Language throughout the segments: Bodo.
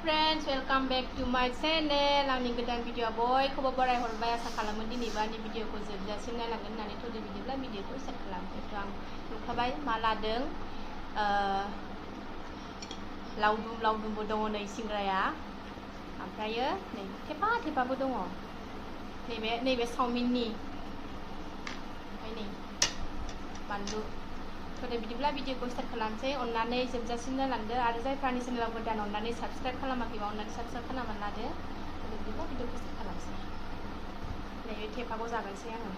friends, welcome back to my channel. आंनि गोदान भिडिअ बयखौबो बराय हरबाय आसा खालामो दिनैबो आंनि भिडिअखौ जोबजासिम नायलांगोन होननानै थ'दो बिदिब्ला भिडिअखौ स्टार्ट खालामसै। आं नुखाबाय मा लादों लावदुमबो दङ नै सिंग्राया, ओमफ्रायो नै थेपाबो दङ नैबे चावमिननि, ओमफ्राय नै बानलु। थ'दो बिदिब्ला भिडिअखौ स्टार्ट खालामसै। अननानै जोबजासिम नायलांदो आरो जायफ्रानि चेनेलाव गोदान अननानै साबस्क्राइब खालामाखैबा अननानै साबस्क्राइब खालामनानै लादो। थ'दो बिदिब्ला भिडिअखौ स्टार्ट खालामसै। नैबे थेपाखौ जागोनसै आङो।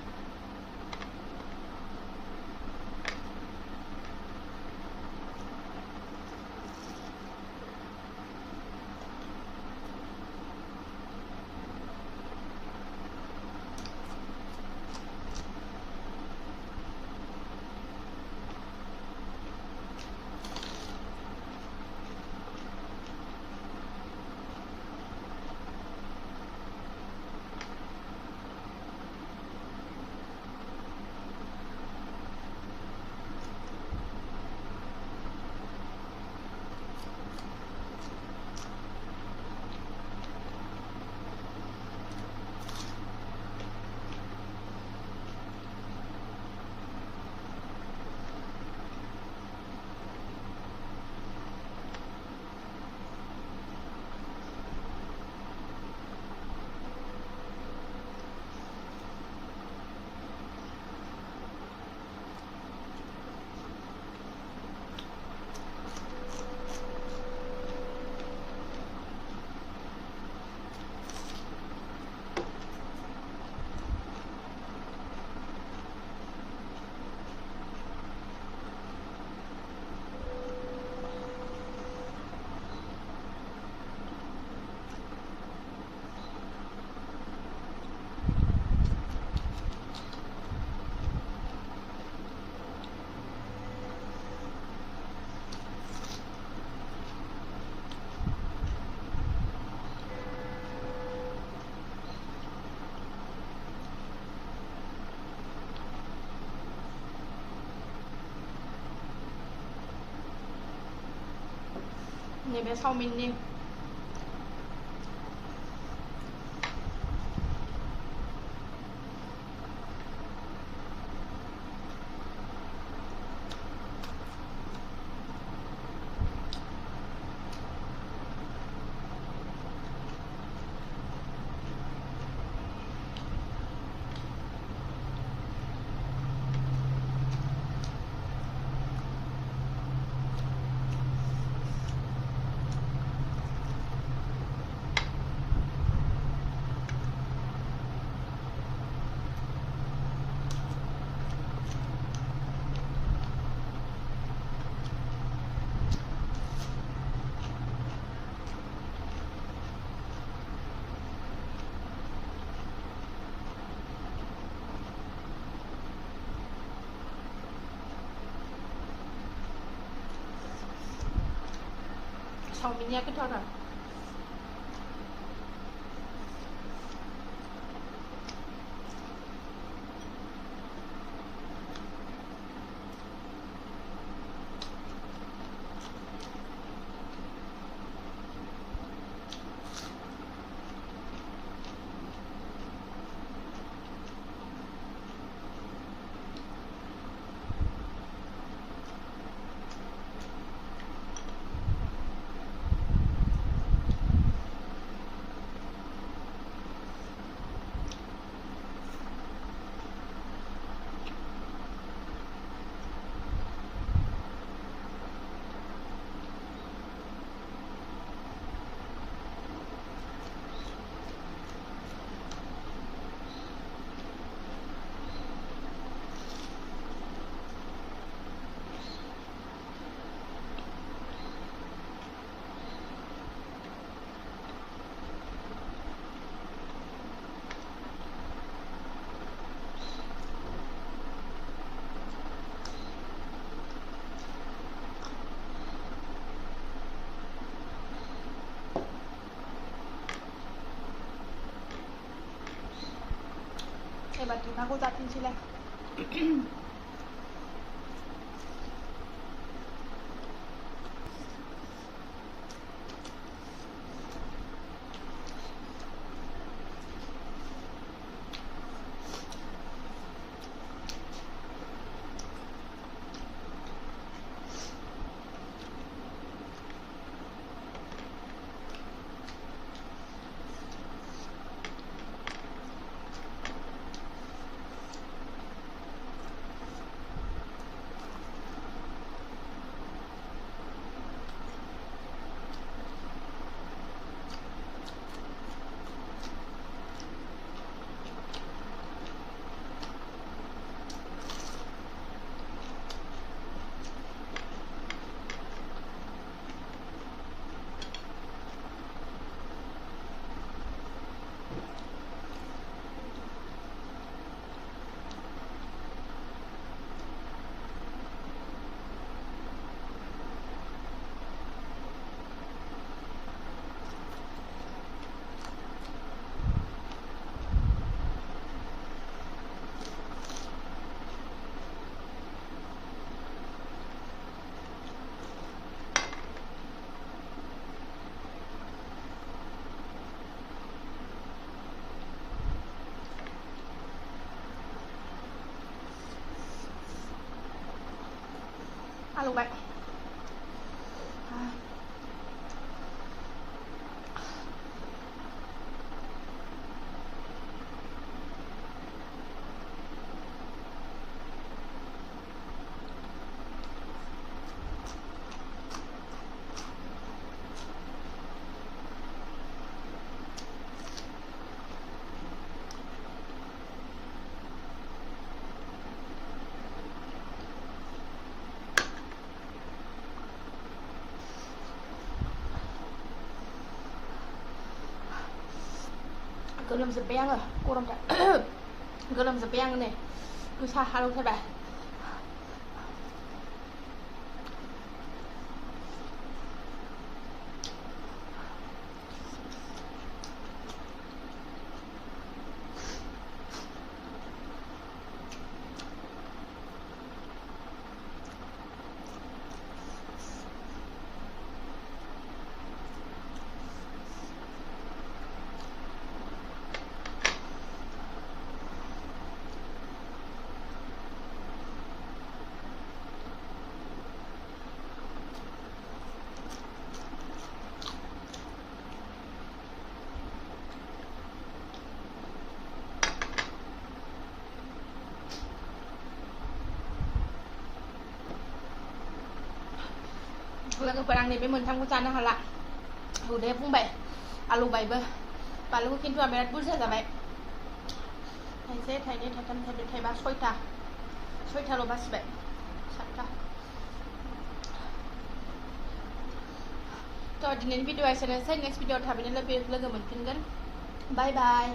नैबे चावमिननि चावमिननिया गोथावथार। एबार थेपाखौ जाफिनसैलाय। आलु बाय गोलोमजोब्बाय आङो गरमथार गोलोमजोब्बाय आङो नै गोसा हालौथारबाय लोगोफोर आं नैबे मोनथामखौ जानो हाला उदैया बुंबाय आलु बायबो बानलुखौ खिन्थु आं बिराद बुरजा जाबाय थाइसे थाइनै थाइथाम थाइब्रै थाइबा सयथाल' बासिबाय 7टा थ' दिनैनि भिडिअ'आ एसेनोसै नेक्स्ट भिडिअ'आव थाबैनो लोगो मोनफिनगोन बाय बाय